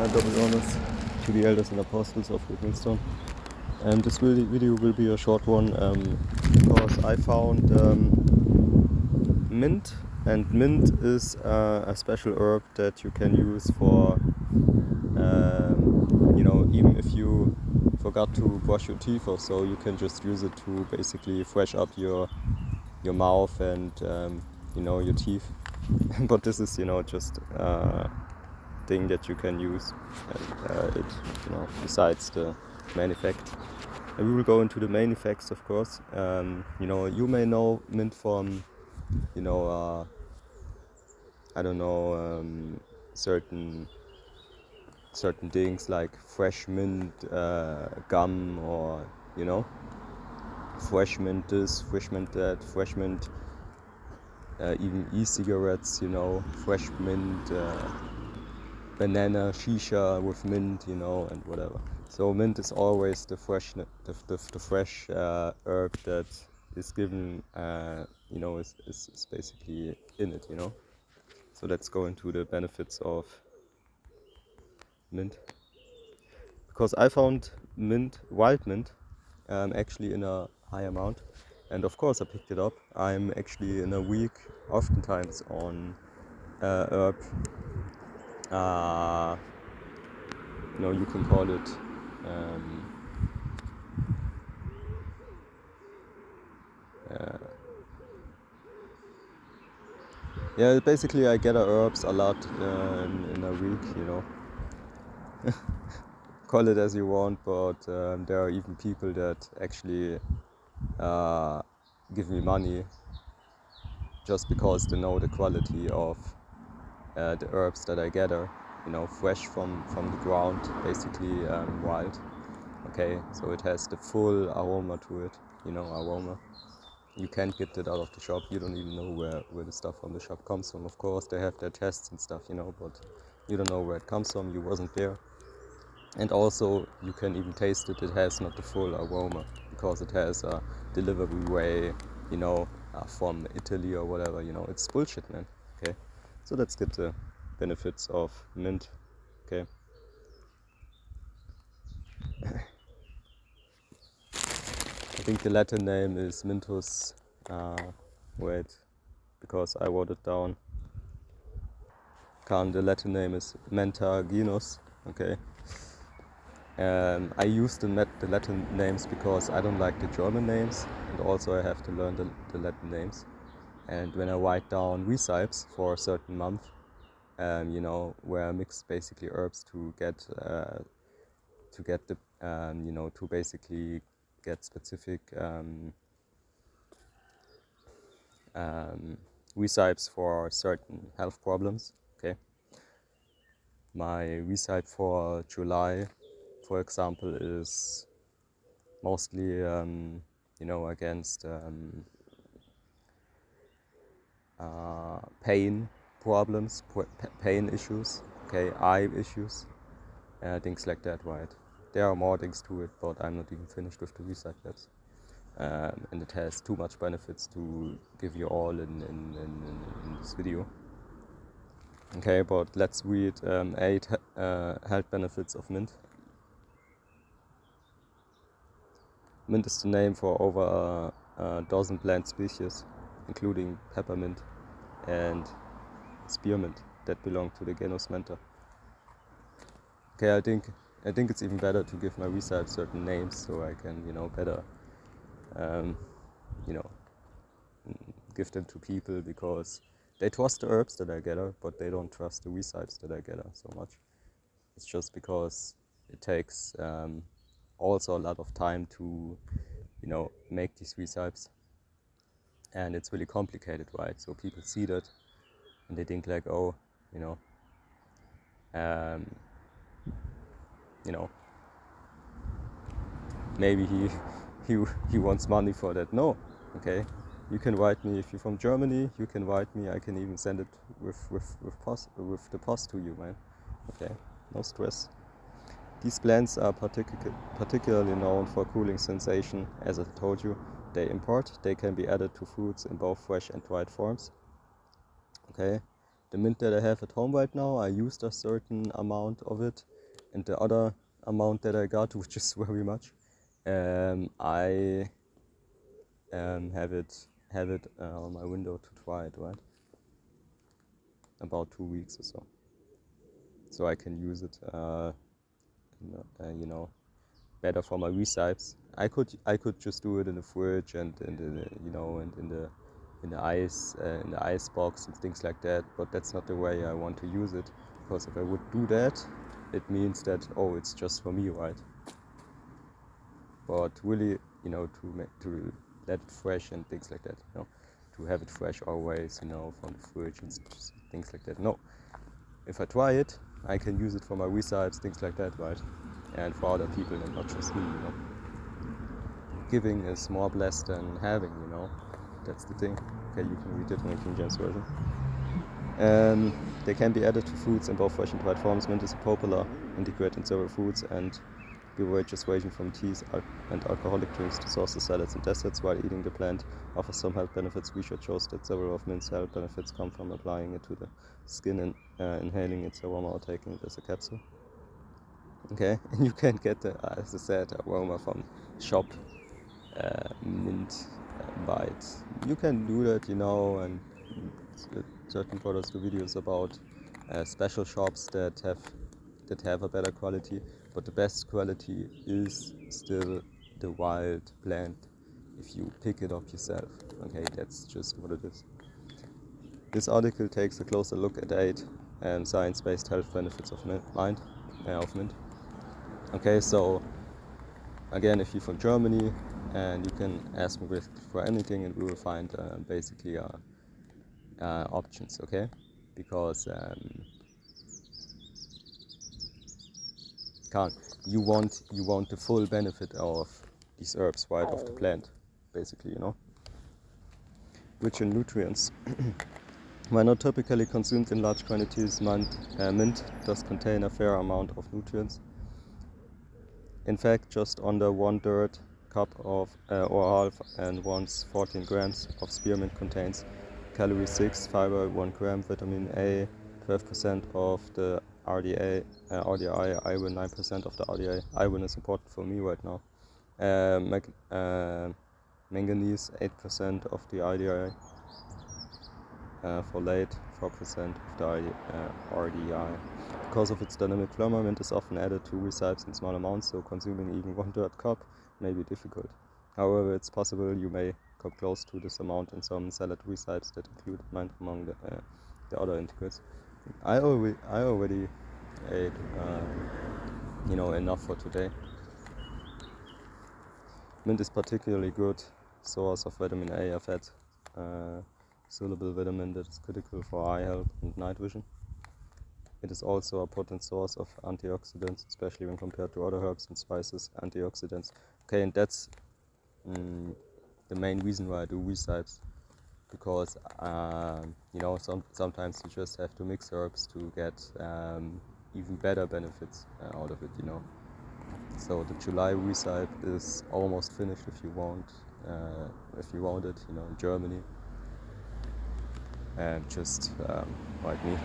double honors to the elders and apostles of Greenstone. And this video will be a short one because I found mint, and mint is a special herb that you can use for, even if you forgot to brush your teeth or so, you can just use it to basically fresh up your mouth and your teeth. But this is just thing that you can use, and besides the main effect. And we will go into the main effects, of course. You may know mint from certain things like fresh mint gum, or fresh mint this, fresh mint that, fresh mint even e-cigarettes, fresh mint banana shisha with mint, and whatever. So mint is always the fresh herb that is given, is basically in it, So let's go into the benefits of mint. Because I found wild mint, actually in a high amount, and of course I picked it up. I'm actually in a week, oftentimes on herb. You can call it basically I get herbs a lot in a week, call it as you want, but there are even people that actually give me money just because they know the quality of the herbs that I gather, fresh from the ground, basically wild. Okay, so it has the full aroma to it, aroma. You can't get it out of the shop. You don't even know where the stuff from the shop comes from. Of course, they have their tests and stuff, but you don't know where it comes from. You wasn't there. And also, you can even taste it. It has not the full aroma because it has a delivery way, from Italy or whatever. It's bullshit, man. Okay, so let's get the benefits of mint. Okay. I think the Latin name is Minthus. Because I wrote it down. The Latin name is Mentha Genus. Okay. I use the Latin names because I don't like the German names, and also I have to learn the Latin names. And when I write down recipes for a certain month, where I mix basically herbs to get the to basically get specific recipes for certain health problems. Okay. My recipe for July, for example, is mostly against pain problems, pain issues, okay, eye issues, things like that, right? There are more things to it, but I'm not even finished with the recipe yet. And it has too much benefits to give you all in this video. Okay, but let's read 8 health benefits of mint. Mint is the name for over a dozen plant species, including peppermint and spearmint that belong to the genus Mentha. Okay, I think it's even better to give my recipes certain names so I can better give them to people, because they trust the herbs that I gather, but they don't trust the recipes that I gather so much. It's just because it takes also a lot of time to make these recipes, and it's really complicated, right? So people see that and they think like, oh, maybe he wants money for that. No, okay. You can write me if you're from Germany. You can write me. I can even send it with the post to you, man. Okay, no stress. These plants are particularly known for cooling sensation. As I told you, they import. They can be added to foods in both fresh and dried forms. Okay, the mint that I have at home right now, I used a certain amount of it, and the other amount that I got, which is very much, I have it on my window to try it, right? About 2 weeks or so. So I can use it, better for my recipes. I could just do it in the fridge and in the ice box and things like that. But that's not the way I want to use it, because if I would do that, it means that it's just for me, right? But really, to let it fresh and things like that, to have it fresh always, from the fridge and things like that. No, if I try it, I can use it for my recipes, things like that, right? And for other people and not just me, Giving is more blessed than having, That's the thing. Okay, you can read it in the King James Version. They can be added to foods in both fresh and dried forms. Mint is a popular ingredient in several foods and beverages ranging from teas and alcoholic drinks to sauces, salads, and desserts. While eating the plant offers some health benefits, research shows that several of mint's health benefits come from applying it to the skin and inhaling its aroma or taking it as a capsule. Okay, and you can get the, as I said, aroma from shop mint bite. You can do that, and certain products do videos about special shops that have a better quality, but the best quality is still the wild plant if you pick it up yourself. Okay, that's just what it is. This article takes a closer look at 8 science-based health benefits of mint. Okay, so again, if you're from Germany, and you can ask me for anything, and we will find basically options. Okay, because you want the full benefit of these herbs, right, of the plant, basically, Rich in nutrients. While not typically consumed in large quantities, mint does contain a fair amount of nutrients. In fact, just under 1/3 cup of or half and 14 grams of spearmint contains calorie 6, fiber 1 gram, vitamin A 12% of the RDI, iron 9% of the RDI. Iron is important for me right now. Manganese 8% of the RDI. Folate 4% of the RDI. Because of its dynamic flavour, mint is often added to recipes in small amounts, so consuming even 1/3 cup may be difficult. However, it's possible you may come close to this amount in some salad recipes that include mint among the other integrants. I already ate enough for today. Mint is particularly good source of vitamin A, a fat soluble vitamin that is critical for eye health and night vision. It is also a potent source of antioxidants, especially when compared to other herbs and spices. Antioxidants. Okay, and that's the main reason why I do recipes, because sometimes you just have to mix herbs to get even better benefits out of it. So the July recipe is almost finished if you want it, in Germany. And just like me.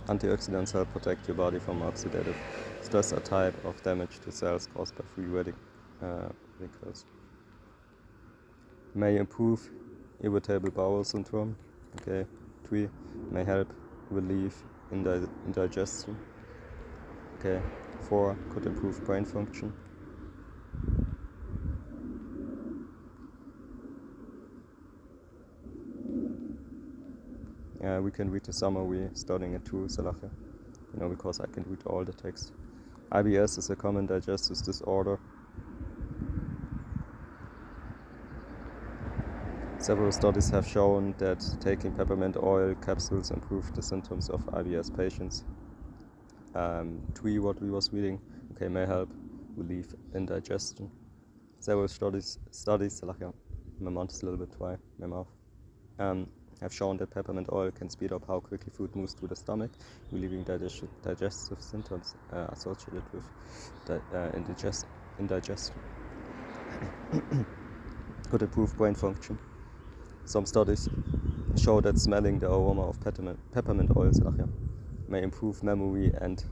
Antioxidants help protect your body from oxidative stress, a type of damage to cells caused by free radicals. May improve irritable bowel syndrome. Okay. 3. May help relieve indigestion. Okay. 4. Could improve brain function. We can read the summary starting at 2, Salache, because I can read all the text. IBS is a common digestive disorder. Several studies have shown that taking peppermint oil capsules improve the symptoms of IBS patients. 3, what we was reading, may help relieve indigestion. Several studies, Salache, my mouth is a little bit dry, my mouth. Have shown that peppermint oil can speed up how quickly food moves through the stomach, relieving digestive symptoms associated with indigestion. Could improve brain function. Some studies show that smelling the aroma of peppermint oil may improve memory and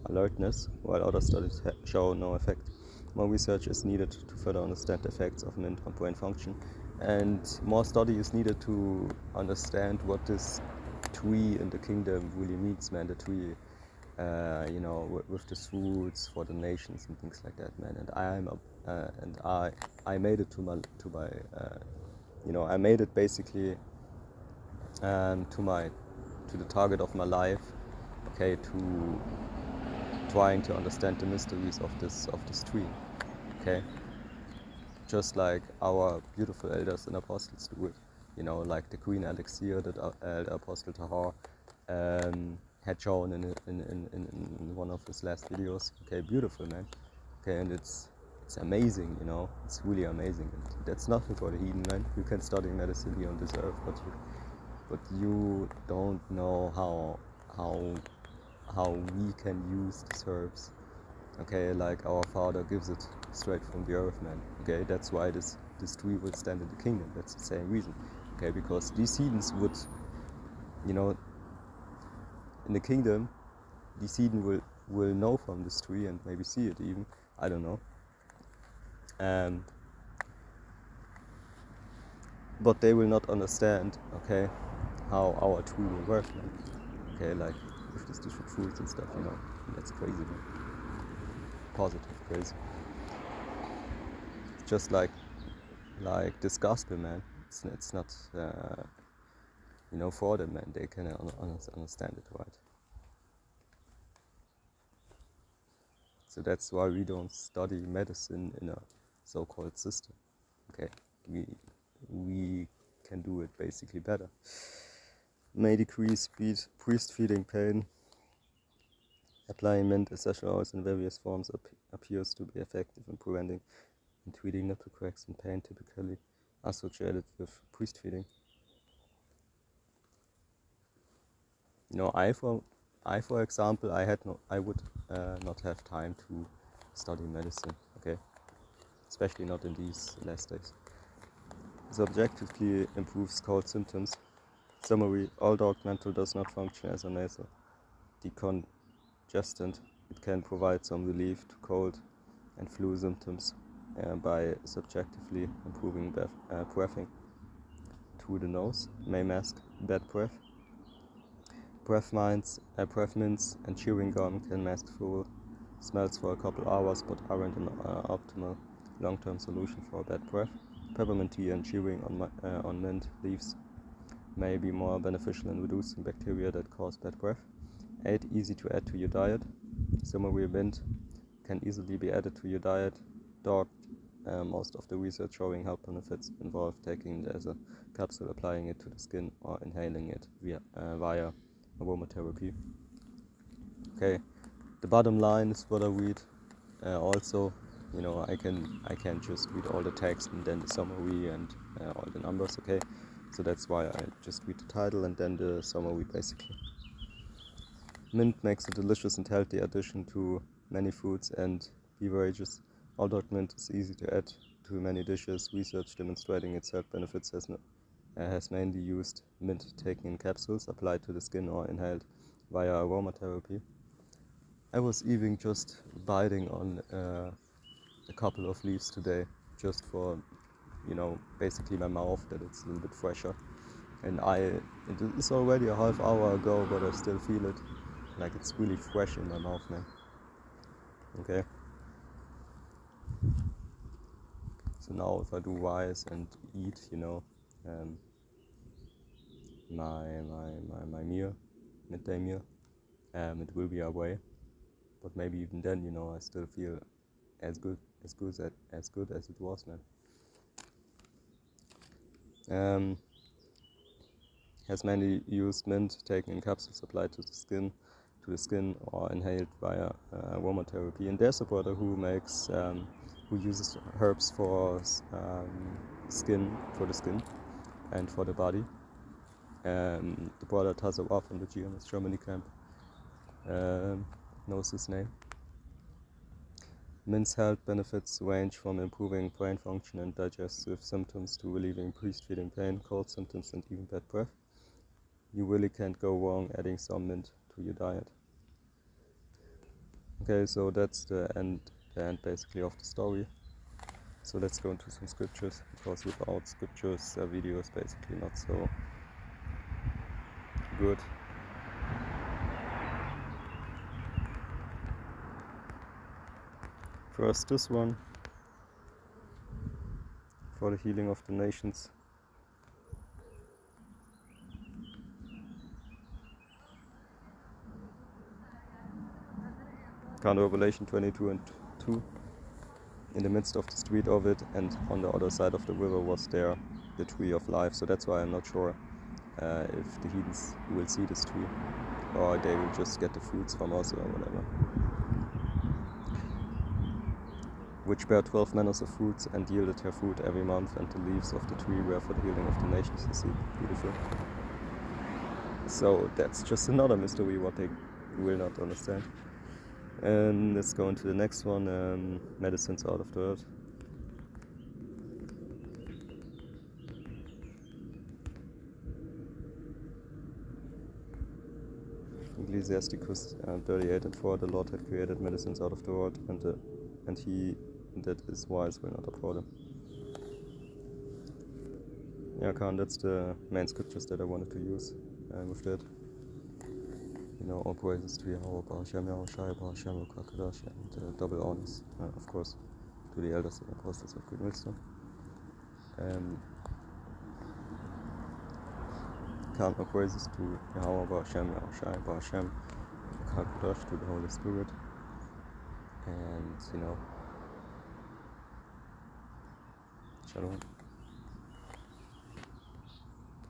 alertness, while other studies show no effect. More research is needed to further understand the effects of mint on brain function, and more study is needed to understand what this tree in the kingdom really means, man. The tree, with the fruits for the nations and things like that, man. And I made it I made it basically to the target of my life, okay, to trying to understand the mysteries of this tree, okay, just like our beautiful elders and apostles do it, like the green elixir that Elder Apostle Tahar had shown in one of his last videos. Okay, beautiful, man. Okay, and it's amazing, it's really amazing, and that's nothing for the heathen, man. You can study medicine here on this earth, but you don't know how we can use these herbs. Okay, like our Father gives it straight from the earth, man. Okay, that's why this tree will stand in the kingdom. That's the same reason. Okay, because these heathens would, in the kingdom, these heathen will know from this tree and maybe see it even. I don't know. But they will not understand, okay, how our tree will work, man. Okay, like with these different fruits and stuff, and that's crazy, man. Positive crazy. It's just like this gospel, man. It's not for them, man. They can understand it, right? So that's why we don't study medicine in a so-called system. Okay, we can do it basically better. May decrease priest feeding pain. Applying mint essential oils in various forms appears to be effective in preventing and treating nipple cracks and pain typically associated with priest feeding. For example, I would not have time to study medicine. Okay, especially not in these last days. It objectively improves cold symptoms. Summary: although Mentha does not function as a nasal decongestant, it can provide some relief to cold and flu symptoms by subjectively improving breathing through the nose. May mask bad breath. Breath mints and chewing gum can mask foul smells for a couple hours, but aren't an optimal long-term solution for bad breath. Peppermint tea and chewing on mint leaves may be more beneficial in reducing bacteria that cause bad breath. 8. Easy to add to your diet. Summary: mint can easily be added to your diet. Most of the research showing health benefits involve taking it as a capsule, applying it to the skin, or inhaling it via aromatherapy. Okay, the bottom line is what I read. Also, I can just read all the text and then the summary and all the numbers. Okay, so that's why I just read the title and then the summary basically. Mint makes a delicious and healthy addition to many foods and beverages. Although mint is easy to add to many dishes, research demonstrating its health benefits has mainly used mint taken in capsules, applied to the skin, or inhaled via aromatherapy. I was even just biting on a couple of leaves today, just for, basically my mouth, that it's a little bit fresher. And it's already a half hour ago, but I still feel it. Like it's really fresh in my mouth, man. Okay. So now if I do rice and eat, my meal, midday meal, it will be away. But maybe even then, I still feel as good as it was, man. Has mainly used mint taken in capsules, applied to the skin, or inhaled via aromatherapy. And there's a brother who uses herbs for the skin and for the body. The brother Tazawa from the Genus Germany camp knows his name. Mint's health benefits range from improving brain function and digestive symptoms to relieving priest-feeding pain, cold symptoms, and even bad breath. You really can't go wrong adding some mint to your diet. Okay, so that's the end basically of the story. So let's go into some scriptures, because without scriptures the video is basically not so good. First this one, for the healing of the nations. Kind of Revelation 22 and 2. In the midst of the street of it, and on the other side of the river was there the tree of life. So that's why I'm not sure if the heathens will see this tree, or they will just get the fruits from us or whatever. Which bare 12 manners of fruits, and yielded her fruit every month, and the leaves of the tree were for the healing of the nations. You see, beautiful. So that's just another mystery what they will not understand. And let's go into the next one, medicines out of the earth. Ecclesiasticus 38 and 4, the Lord had created medicines out of the earth, and he that is wise will not abhor them. Yeah, Khan, that's the main scriptures that I wanted to use with that. You know, all praises to Yahweh, Hashem, Yahweh Shai, Hashem, Kakadosh, and double honors, of course, to the elders and apostles of good wisdom. Khan, all praises to Yahweh, Hashem, Yahweh Shai, Hashem, Kakadosh, to the Holy Spirit, and, you know, Shalom.